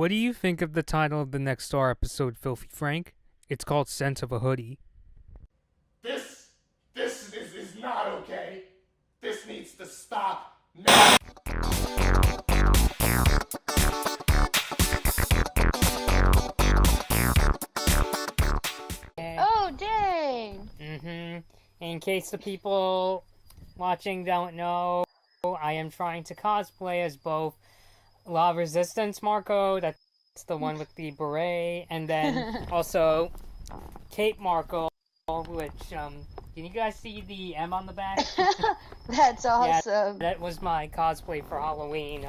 what do you think of the title of the next Star episode, Filthy Frank? It's called Scent of a Hoodie. This is not okay. This needs to stop now. Oh, dang! In case the people watching don't know, I am trying to cosplay as both La Resistance Marco, that's the one with the beret, and then also Cape Marco, which, can you guys see the M on the back? That's awesome. Yeah, that was my cosplay for Halloween.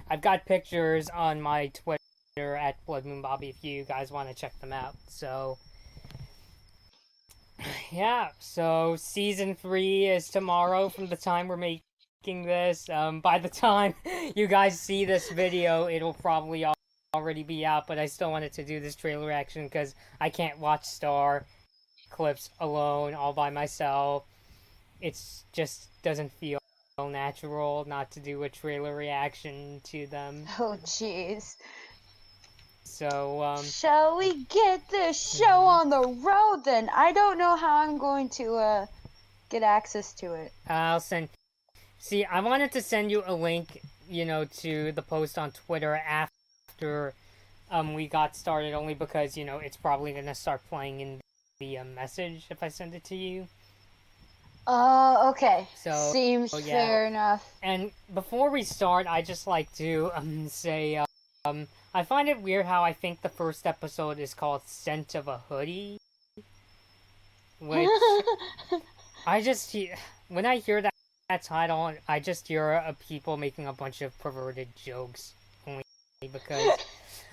I've got pictures on my Twitter at Blood Moon Bobby if you guys want to check them out. So, yeah, so season 3 is tomorrow from the time we're making this. By the time you guys see this video, it'll probably already be out, but I still wanted to do this trailer reaction because I can't watch Star clips alone all by myself. It's just doesn't feel natural not to do a trailer reaction to them. Oh, jeez. So, shall we get this show on the road then? I don't know how I'm going to get access to it. I'll send... See, I wanted to send you a link, to the post on Twitter after we got started, only because, it's probably going to start playing in the message if I send it to you. Okay. So, seems fair enough. And before we start, I just like to say, I find it weird how I think the first episode is called Scent of a Hoodie. Which, when I hear that title, I just hear people making a bunch of perverted jokes. Only because,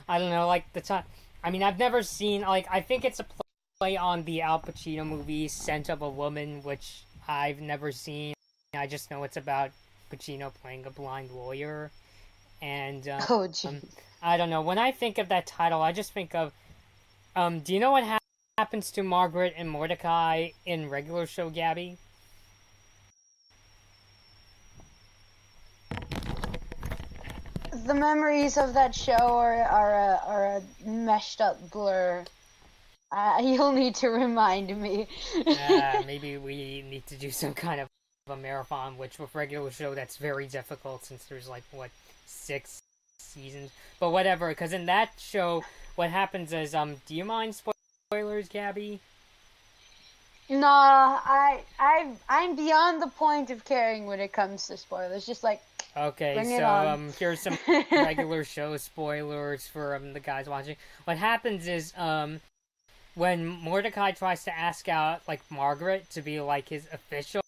I don't know, like, the time... I mean, I've never seen, I think it's a play on the Al Pacino movie, Scent of a Woman, which I've never seen. I just know it's about Pacino playing a blind lawyer. And, oh, geez. I don't know. When I think of that title, I just think of, do you know what happens to Margaret and Mordecai in regular show, Gabby? The memories of that show are a meshed up blur. You'll need to remind me. Maybe we need to do some kind of a marathon, which with regular show, that's very difficult since there's 6 seasons. But whatever, because in that show, what happens is, do you mind spoilers, Gabby? Nah, I'm beyond the point of caring when it comes to spoilers. Just okay, so here's some regular show spoilers for the guys watching. What happens is, when Mordecai tries to ask out Margaret to be his official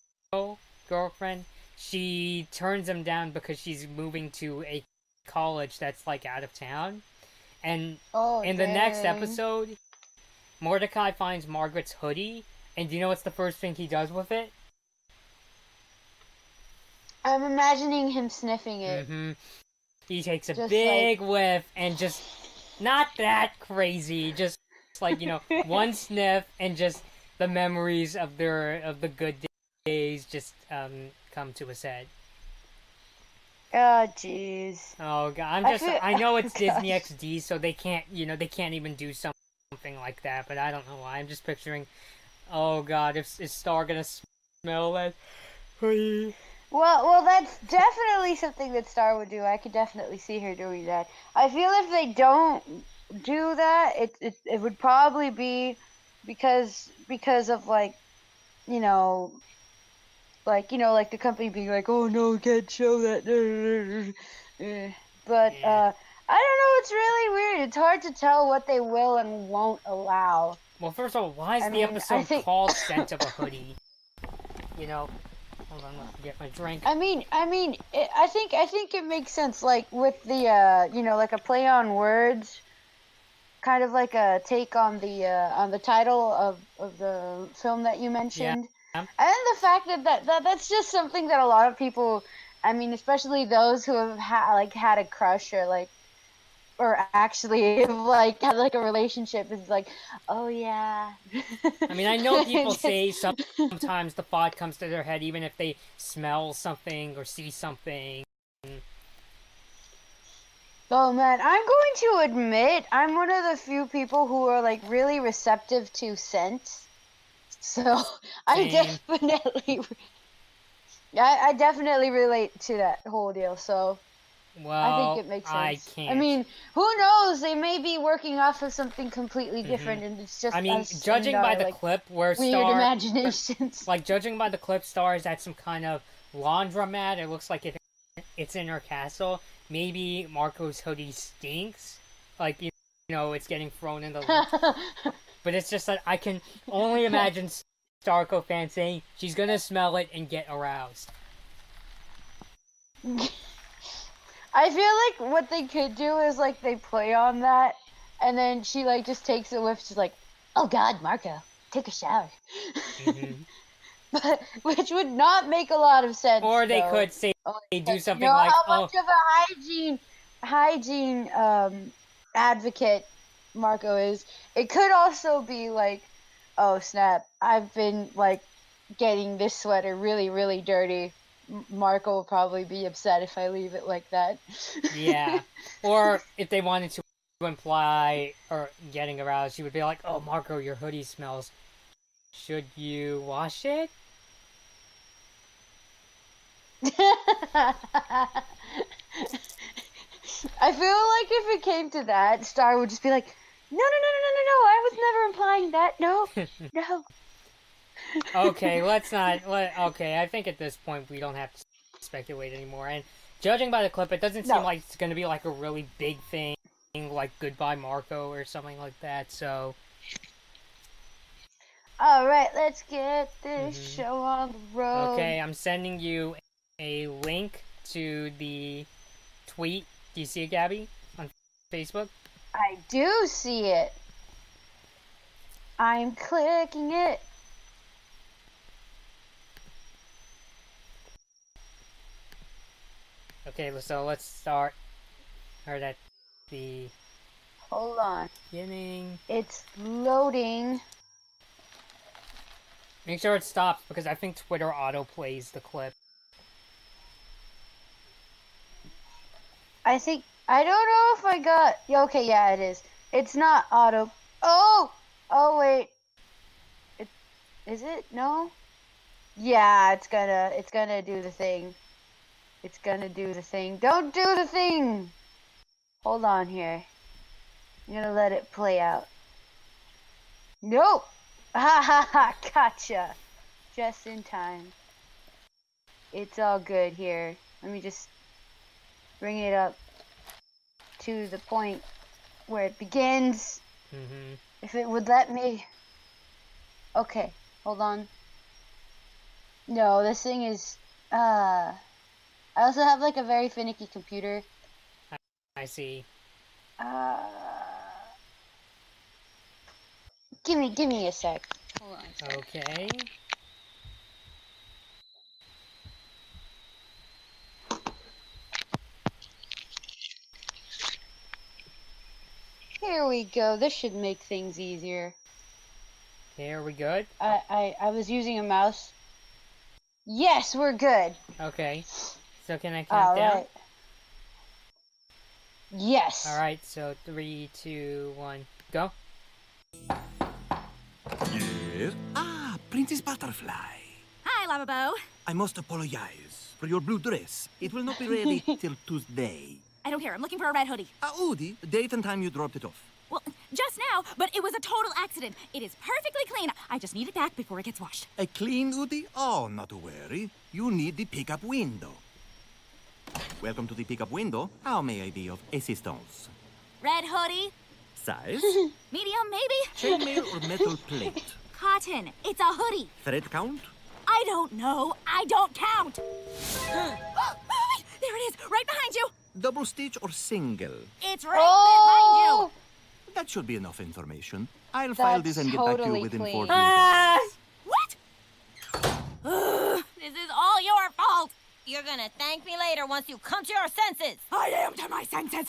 girlfriend, she turns him down because she's moving to a college that's out of town. And in the next episode, Mordecai finds Margaret's hoodie, and do you know what's the first thing he does with it? I'm imagining him sniffing it. He takes a big whiff and just not that crazy, just one sniff, and just the memories of the good days just come to his head. Oh, jeez. Oh god, I know it's Disney XD, so they can't even do something like that, but I don't know why. I'm just picturing, oh god, is Star gonna smell that? Well, that's definitely something that Star would do. I could definitely see her doing that. I feel if they don't do that, it would probably be because of the company being oh no, can't show that. But I don't know. It's really weird. It's hard to tell what they will and won't allow. Well, first of all, why is the episode called "Scent of a Hoodie"? Hold on, let me get my drink. I think it makes sense. With the a play on words, kind of like a take on the title of the film that you mentioned. Yeah. And the fact that's just something that a lot of people, especially those who have had a crush or actually had a relationship, is oh yeah. I know people say sometimes the thought comes to their head even if they smell something or see something. Oh man, I'm going to admit I'm one of the few people who are like really receptive to scents. So I Same. definitely, I definitely relate to that whole deal. So I think Well, it makes I sense. I can't. mean, who knows? They may be working off of something completely different, and it's just I mean, us and judging by our the like clip where weird Star, imaginations. like judging by the clip, Star is at some kind of laundromat. It looks like it's in her castle. Maybe Marco's hoodie stinks. Like it's getting thrown in the. But it's just that I can only imagine Starco fans saying she's gonna smell it and get aroused. I feel like what they could do is like they play on that, and then she like just takes a whiff. She's like, "Oh God, Marco, take a shower," Hmm. but which would not make a lot of sense. Or they though. could say Only they do because you something know like, how "Oh, much of a hygiene advocate Marco is. It could also be like, "Oh snap, I've been like getting this sweater really really dirty." Marco will probably be upset if I leave it like that. yeah." Or if they wanted to imply or getting aroused, she would be like, "Oh, Marco, your hoodie smells. Should you wash it?" I feel like if it came to that, Star would just be like, "No, no, no, no, no, no, no! I was never implying that. No, no." Okay, let's not. Okay, I think at this point we don't have to speculate anymore. And judging by the clip, it doesn't seem No. like it's going to be like a really big thing, like Goodbye Marco or something like that. So, All right, let's get this Mhm. show on the road. Okay, I'm sending you a link to the tweet. Do you see it, Gabby, on Facebook? I do see it. I'm clicking it. Okay, so let's start. Or at the Hold on. beginning. It's loading. Make sure it stops because I think Twitter auto plays the clip. I think I don't know if I got. Yeah, okay, yeah, it is. It's not auto. Oh, oh wait. Is it? No. Yeah, it's gonna do the thing. It's gonna do the thing. Don't do the thing. Hold on here. I'm gonna let it play out. Nope. Ha ha ha. Gotcha. Just in time. It's all good here. Let me just bring it up to the point where it begins. Mm-hmm. If it would let me. Okay, hold on. No, this thing is. I also have like a very finicky computer. I see. Give me a sec. Hold on a sec. Okay. Here we go. This should make things easier. Okay, are we good? I was using a mouse. Yes, we're good. Okay. So can I count down? Alright. Yes. Alright, so 3, 2, 1, go. Yes? Ah, Princess Butterfly. Hi, Lavabo. I must apologize for your blue dress. It will not be ready till Tuesday. I don't care. I'm looking for a red hoodie. Udi, date and time you dropped it off. Well, just now, but it was a total accident. It is perfectly clean. I just need it back before it gets washed. A clean Udi? Oh, not to worry. You need the pickup window. Welcome to the pickup window. How may I be of assistance? Red hoodie? Size? Medium, maybe? Chainmail or metal plate? Cotton. It's a hoodie. Thread count? I don't know. I don't count. There it is, right behind you. Double stitch or single? It's right behind you. That should be enough information. I'll file this and get back to totally you within clean. 14 days. Ah! What? This is all your fault. You're gonna thank me later once you come to your senses. I am to my senses.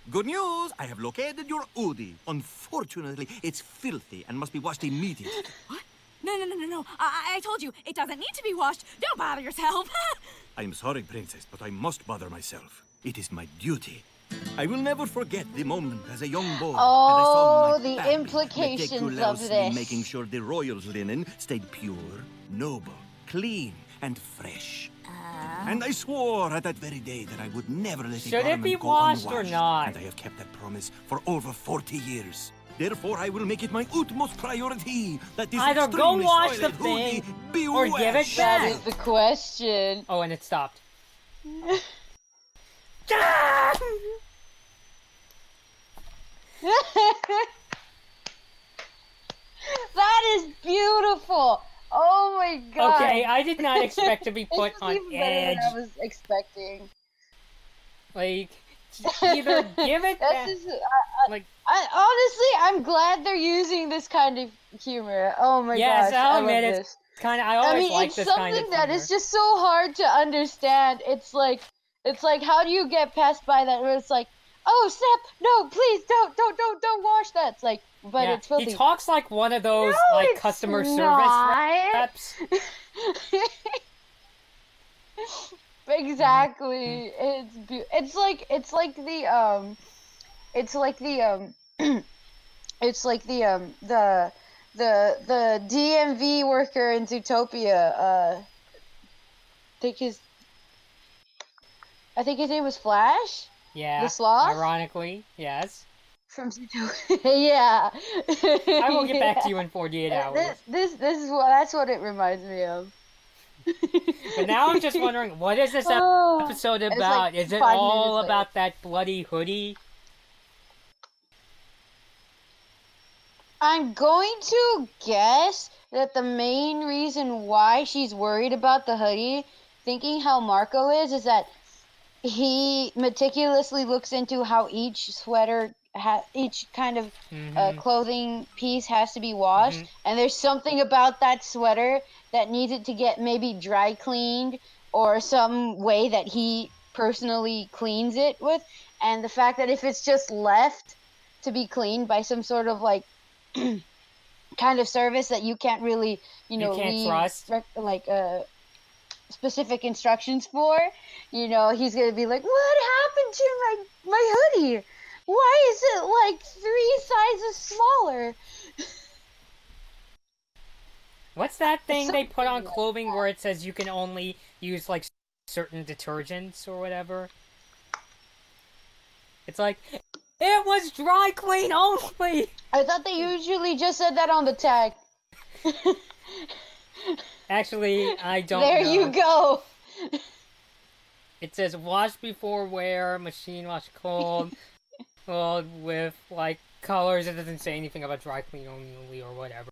Good news! I have located your Udi. Unfortunately, it's filthy and must be washed immediately. What? No. I told you, it doesn't need to be washed. Don't bother yourself. I'm sorry, Princess, but I must bother myself. It is my duty. I will never forget the moment as a young boy Oh, that I saw my the family implications of meticulously this. making sure the royals' linen stayed pure, noble, clean, and fresh. And I swore at that very day that I would never let a Should it garment be go washed or unwashed, not? and I have kept that promise for over 40 years. Therefore, I will make it my utmost priority that this Either go extremely wash the soiled hoodie thing, be or give it washed. That back. is the question. Oh, and it stopped. That is beautiful. Oh my god. Okay, I did not expect to be put This was on even better edge. than I was expecting. Like, either give it That's back. just, Like, honestly, I'm glad they're using this kind of humor. Oh my yes, gosh, I'll I love admit this. kind of. I always mean, like it's this something kind of that humor. is just so hard to understand. It's like, how do you get past by that? Where it's like, oh snap, no, please don't wash that. It's like, but Yeah, it's filthy. he talks like one of those No, like it's customer service not. reps. Exactly. It's like the it's like the DMV worker in Zootopia. I think his name was Flash. Yeah, The sloth? ironically, yes. From Zootopia. Yeah. I will get back to you in 48 hours. This is that's what it reminds me of. But now I'm just wondering, what is this Oh, episode it's about? like Is it 5 all minutes about that bloody hoodie? I'm going to guess that the main reason why she's worried about the hoodie, thinking how Marco is that he meticulously looks into how each sweater, each kind of clothing piece has to be washed, and there's something about that sweater that needs it to get maybe dry cleaned or some way that he personally cleans it with, and the fact that if it's just left to be cleaned by some sort of like kind of service that you can't really, You can't trust. Specific instructions for, he's gonna be like, what happened to my hoodie? Why is it like 3 sizes smaller? What's that thing they put on Something like clothing where it says you can only use like certain detergents or whatever? It's like, it was dry clean only! I thought they usually just said that on the tag. Actually, I don't There know. you go. It says wash before wear, machine wash cold, with like colors. It doesn't say anything about dry clean only or whatever.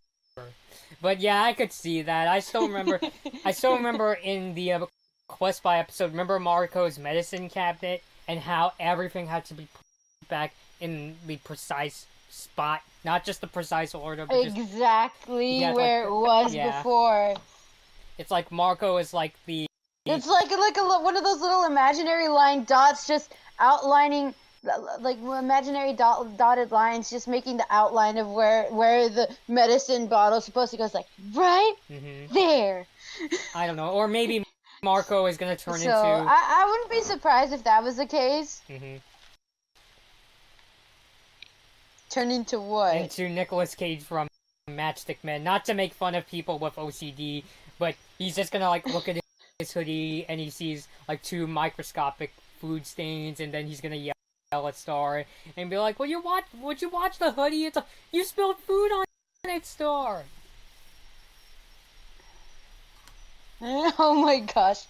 But yeah, I could see that. I still remember in the Quest by episode, remember Marco's medicine cabinet and how everything had to be put back in the precise spot, not just the precise order, but Exactly just, where like, it was before. It's like Marco is like the... It's like one of those little imaginary line dots just outlining, like imaginary dotted lines, just making the outline of where the medicine bottle is supposed to go. It's like, right there. I don't know. Or maybe Marco is going to turn So, into... I wouldn't be surprised if that was the case. Turn into what? Into Nicolas Cage from Matchstick Men. Not to make fun of people with OCD, but he's just gonna like look at his hoodie and he sees like 2 microscopic food stains, and then he's gonna yell at Star and be like, would you watch the hoodie? You spilled food on it, Star. Oh my gosh.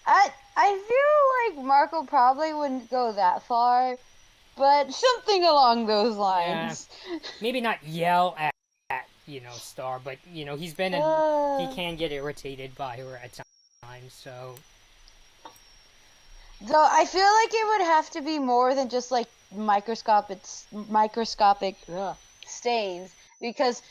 I feel like Marco probably wouldn't go that far, but something along those lines. Yeah. Maybe not yell at Star, but he's been he can get irritated by her at times, so. Though I feel like it would have to be more than just like microscopic stains, because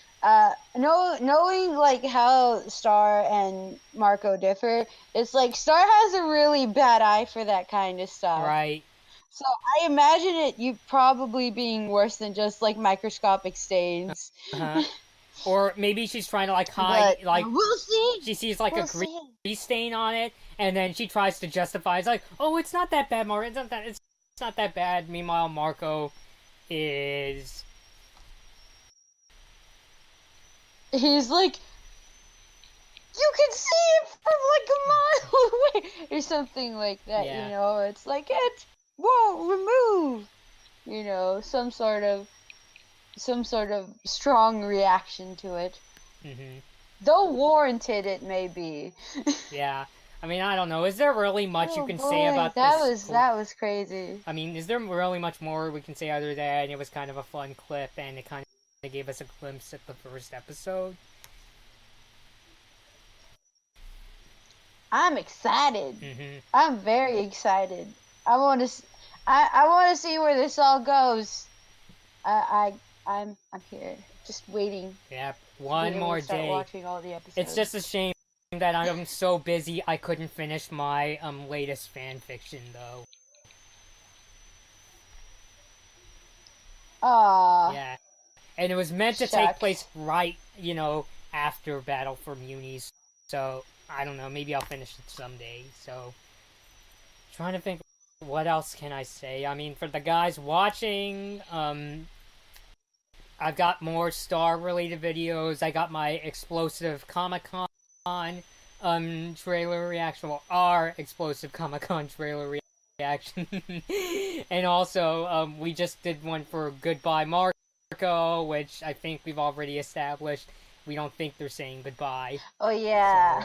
knowing like how Star and Marco differ, it's like Star has a really bad eye for that kind of stuff. Right. So I imagine you probably being worse than just like microscopic stains. Or maybe she's trying to like hide, But like we'll see. She sees like a grease stain on it, and then she tries to justify. It's like, oh, it's not that bad, Maura. It's not that bad. Meanwhile, Marco is... He's like, you can see it from like a mile away, or something like that. Yeah. You know, it's like it won't remove. You know, some sort of strong reaction to it. Though warranted, it may be. Yeah. I mean, I don't know. Is there really much you can say about that this? That was crazy. I mean, is there really much more we can say other than it was kind of a fun clip and it kind of gave us a glimpse at the first episode? I'm excited. I'm very excited. I want to. I want to see where this all goes. I'm here, just waiting. Yep, one more start day. Watching all the episodes. It's just a shame that I'm so busy I couldn't finish my latest fan fiction though. Aww. Yeah, and it was meant to take place right, you know, after Battle for Munis. So I don't know. Maybe I'll finish it someday. So trying to think. What else can I say? I mean, for the guys watching, I've got more Star-related videos. I got my explosive Comic-Con trailer reaction. Well, our explosive Comic-Con trailer reaction. And also, we just did one for Goodbye Marco, which I think we've already established. We don't think they're saying goodbye. Oh, yeah.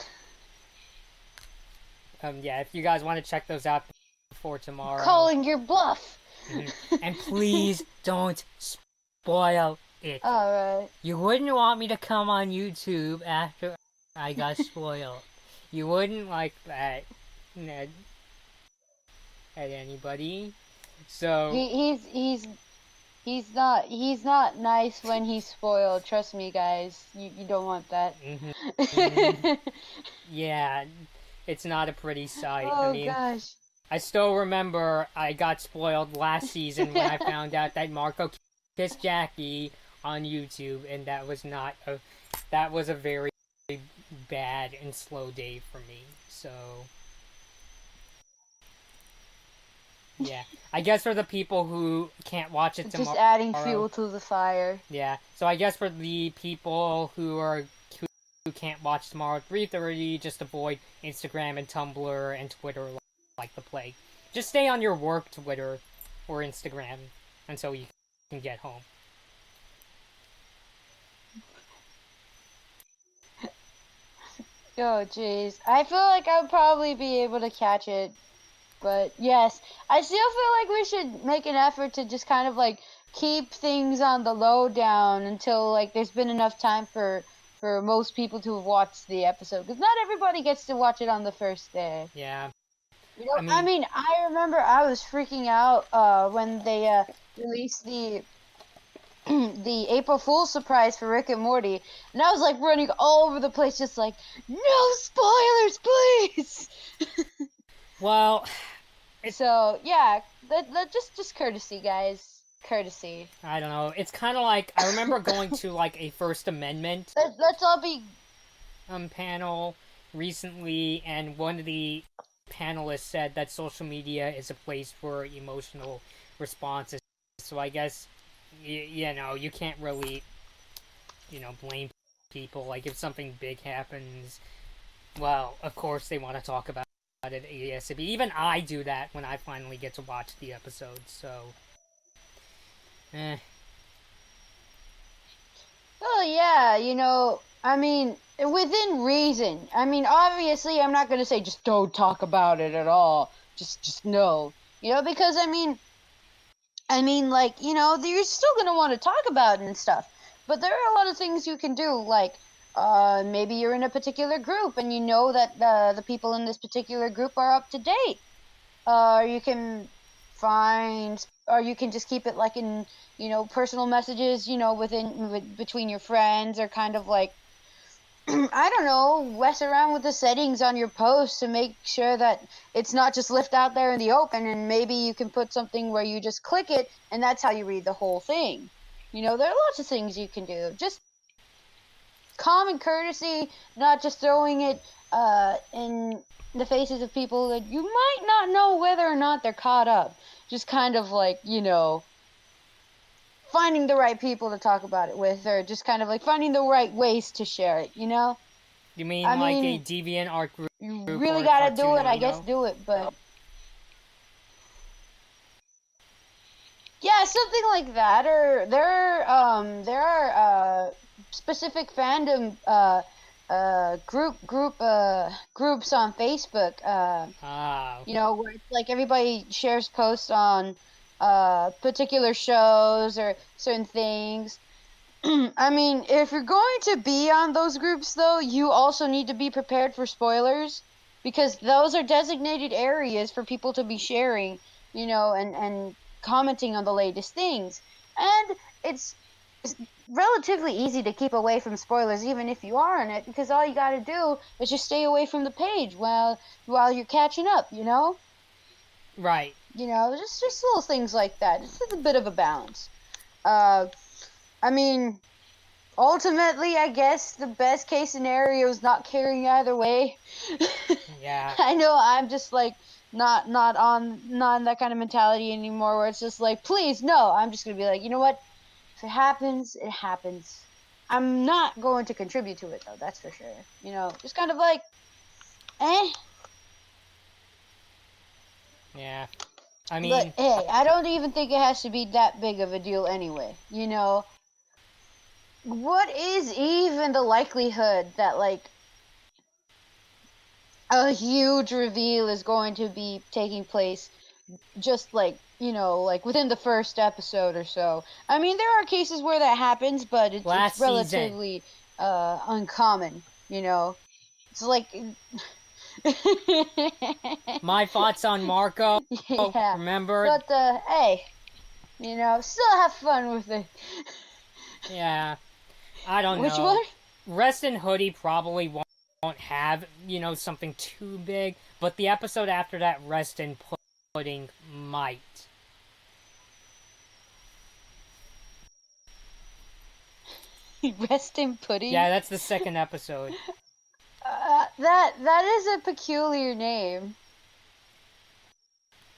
So, yeah, if you guys want to check those out for tomorrow. Calling your bluff. And please don't spoil it. Alright. You wouldn't want me to come on YouTube after I got spoiled. You wouldn't like that, Ned. At anybody. So he's not nice when he's spoiled. Trust me, guys. You don't want that. Yeah, it's not a pretty sight. Oh, I mean, gosh. I still remember I got spoiled last season when I found out that Marco kissed Jackie on YouTube, and that was a very bad and slow day for me. So yeah, I guess for the people who can't watch it tomorrow, just adding fuel to the fire. Yeah, so I guess for the people who can't watch tomorrow at 3:30, just avoid Instagram and Tumblr and Twitter like the plague. Just stay on your work Twitter or Instagram until you can get home. Oh, jeez. I feel like I'll probably be able to catch it. But, yes. I still feel like we should make an effort to just kind of, like, keep things on the lowdown until, like, there's been enough time for most people to have watched the episode. Because not everybody gets to watch it on the first day. Yeah. You know, I mean, I remember I was freaking out when they released the April Fool's surprise for Rick and Morty, and I was like running all over the place, just like, no spoilers, please. Well, so yeah, that just courtesy, guys, courtesy. I don't know. It's kind of like I remember going to like a First Amendment Let's all be panel recently, and one of the panelists said that social media is a place for emotional responses. So I guess you know, you can't really, you know, blame people. Like, if something big happens, well, of course they want to talk about it ASAP. Even I do that when I finally get to watch the episode, so... Well, yeah, you know, I mean, within reason. I mean, obviously, I'm not going to say just don't talk about it at all. Just no. You know, because, I mean, like, you know, you're still going to want to talk about it and stuff. But there are a lot of things you can do, like, maybe you're in a particular group and you know that the people in this particular group are up to date. You can or you can just keep it, like, in, you know, personal messages, you know, between your friends, or kind of, like, I don't know, mess around with the settings on your posts to make sure that it's not just left out there in the open, and maybe you can put something where you just click it, and that's how you read the whole thing. You know, there are lots of things you can do. Just common courtesy, not just throwing it the faces of people that you might not know whether or not they're caught up. Just kind of like, finding the right people to talk about it with, or just kind of like finding the right ways to share it, You mean I like mean, a deviant art group? you or really a gotta do it, I guess cartoonito? do it, but... Yeah, something like that, or there are specific fandom groups on Facebook, where it's like everybody shares posts on particular shows or certain things. I mean, if you're going to be on those groups, though, you also need to be prepared for spoilers, because those are designated areas for people to be sharing, and commenting on the latest things. And it's relatively easy to keep away from spoilers, even if you are in it, because all you gotta do is just stay away from the page while you're catching up, Right. Just little things like that. It's a bit of a balance. I mean, ultimately, I guess the best case scenario is not caring either way. Yeah. I know I'm just like not in that kind of mentality anymore, where it's just like, please no. I'm just gonna be like, you know what? If it happens, it happens. I'm not going to contribute to it though. That's for sure. Just kind of like, eh. Yeah. I mean, But hey, I don't even think it has to be that big of a deal anyway. What is even the likelihood that like a huge reveal is going to be taking place just like like within the first episode or so? I mean, there are cases where that happens, but it's Last season. relatively uncommon. It's like my thoughts on Marco. yeah, Remember? but hey, still have fun with it. Yeah. I don't Which know. one? Rest and Hoodie probably won't have, something too big, but the episode after that, Rest and Pudding, might. Rest in pudding. Yeah, that's the second episode. That is a peculiar name.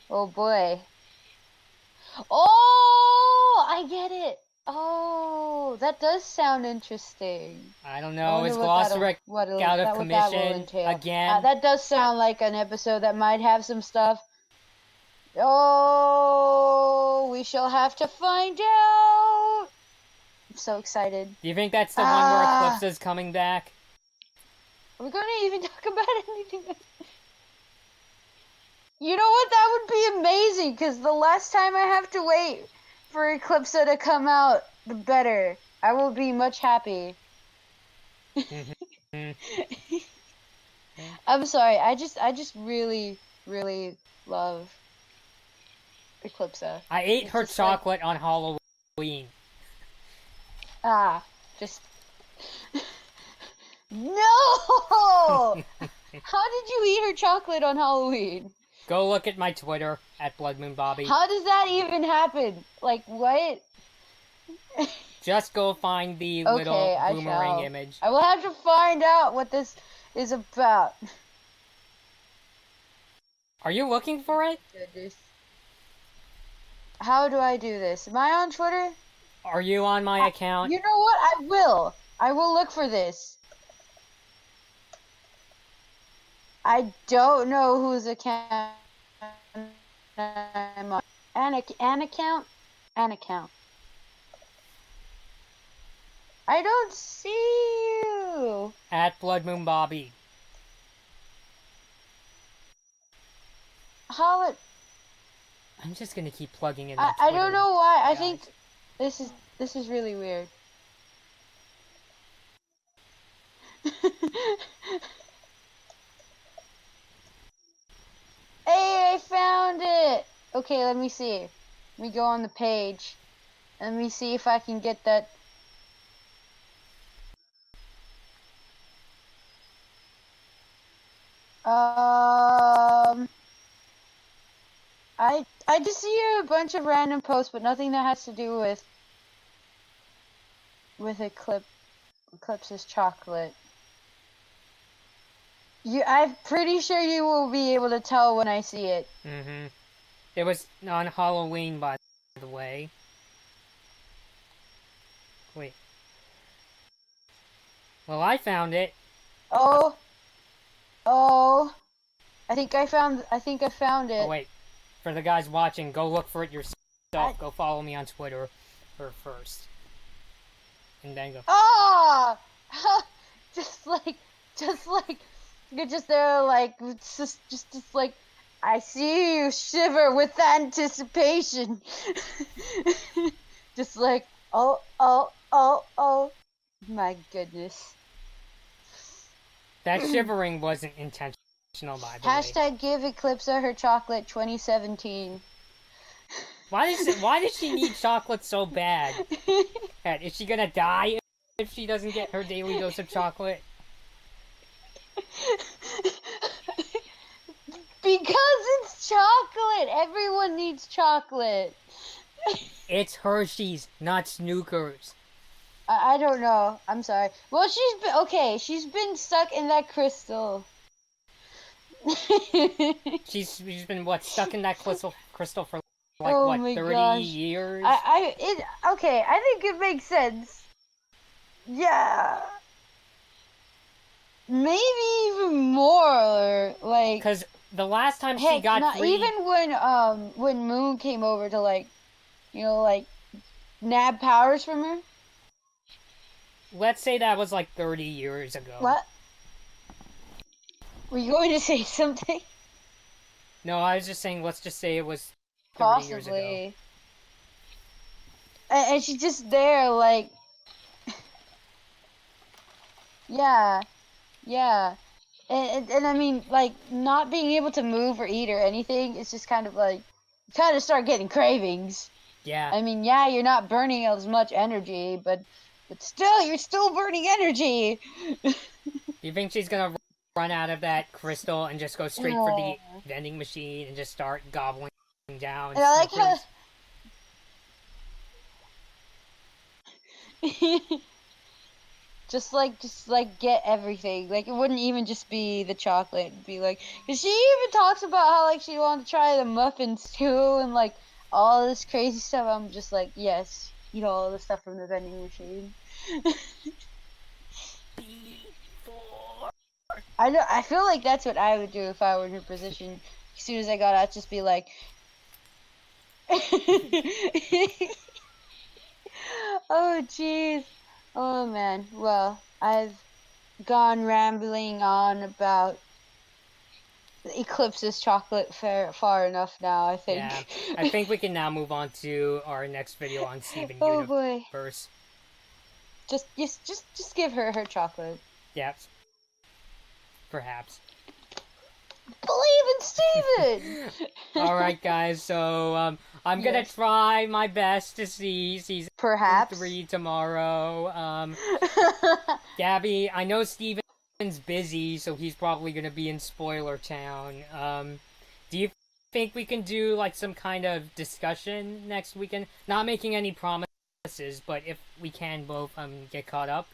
Oh boy. Oh, I get it. Oh, that does sound interesting. I don't know. Is what Glossaric what out of that will commission entail. again? That does sound like an episode that might have some stuff. Oh, we shall have to find out. I'm so excited. Do you think that's the one where Eclipse is coming back? Are we going to even talk about anything? You know what? That would be amazing, because the less time I have to wait for Eclipse to come out, the better. I will be much happy. I'm sorry. I just really, really love Eclipse. I ate her chocolate on Halloween. Just... No! How did you eat her chocolate on Halloween? Go look at my Twitter, at BloodMoonBobby. How does that even happen? Like, what? Just go find the little boomerang image. I will have to find out what this is about. Are you looking for it? Goodness. How do I do this? Am I on Twitter? Are you on my account? You know what? I will. I will look for this. I don't know whose account I'm on. An account? An account. I don't see you. At BloodMoonBobby. How it... I'm just gonna keep plugging in. I don't know why. I guys. think this is really weird. Hey, I found it! Okay, let me see. Let me go on the page. Let me see if I can get that. I just see a bunch of random posts, but nothing that has to do with Eclipse's chocolate. I'm pretty sure you will be able to tell when I see it. Mm-hmm. It was on Halloween, by the way. Wait. Well, I found it. Oh. I think I found it. Oh, wait. For the guys watching, go look for it yourself. Go follow me on Twitter first. And then go. Ah! just like, you're just there, like, just like, I see you shiver with anticipation. Just like, oh, my goodness. That shivering wasn't intentional, by the way. Hashtag give Eclipsa her chocolate 2017. Why does she need chocolate so bad? Is she gonna die if she doesn't get her daily dose of chocolate? Because it's chocolate! Everyone needs chocolate! It's Hershey's, not Snookers. I don't know. I'm sorry. Well, she's been stuck in that crystal. She's been, what, stuck in that crystal for, like, oh what, my 30 gosh. years? Okay, I think it makes sense. Yeah. Maybe even more, like... Because the last time she got free... Even when Moon came over to, like, you know, like, nab powers from her. Let's say that was, like, 30 years ago. What? Were you going to say something? No, I was just saying, let's just say it was 30 Possibly. years ago. And she's just there, like... Yeah. And I mean, like, not being able to move or eat or anything, it's just kind of like, you kind of start getting cravings. Yeah. I mean, yeah, you're not burning as much energy, but still, you're still burning energy. You think she's gonna run out of that crystal and just go straight for the vending machine and just start gobbling down? And I like how... Just like get everything. Like, it wouldn't even just be the chocolate. It'd be like, cause she even talks about how, like, she wanted to try the muffins too, and like all this crazy stuff. I'm just like, yes, eat all the stuff from the vending machine. I feel like that's what I would do if I were in her position. As soon as I got out, just be like, oh jeez. Oh man, well, I've gone rambling on about Eclipse's chocolate far enough now, I think. Yeah, I think we can now move on to our next video on Steven oh Universe. Boy. Just give her her chocolate. Yep. Perhaps. Believe in Steven! Alright guys, so I'm gonna try my best to see season Perhaps 3 tomorrow. Gabby, I know Steven's busy, so he's probably gonna be in Spoiler Town. Do you think we can do like some kind of discussion next weekend? Not making any promises, but if we can both get caught up.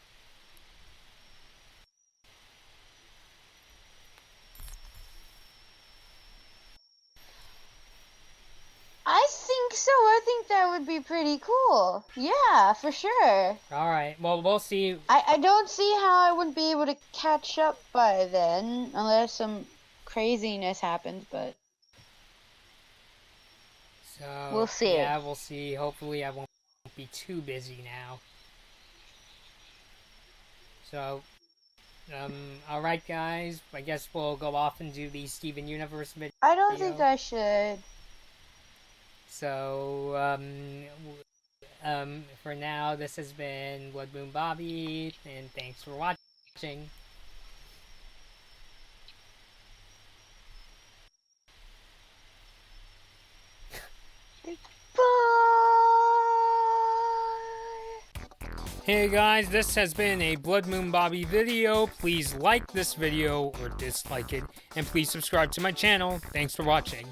I think so. I think that would be pretty cool. Yeah, for sure. Alright, well, we'll see. I don't see how I wouldn't be able to catch up by then, unless some craziness happens, but... So, we'll see. Yeah, we'll see. Hopefully I won't be too busy now. So, alright guys, I guess we'll go off and do the Steven Universe video. I don't think I should. So, for now, this has been Blood Moon Bobby, and thanks for watching. Hey guys, this has been a Blood Moon Bobby video. Please like this video or dislike it, and please subscribe to my channel. Thanks for watching.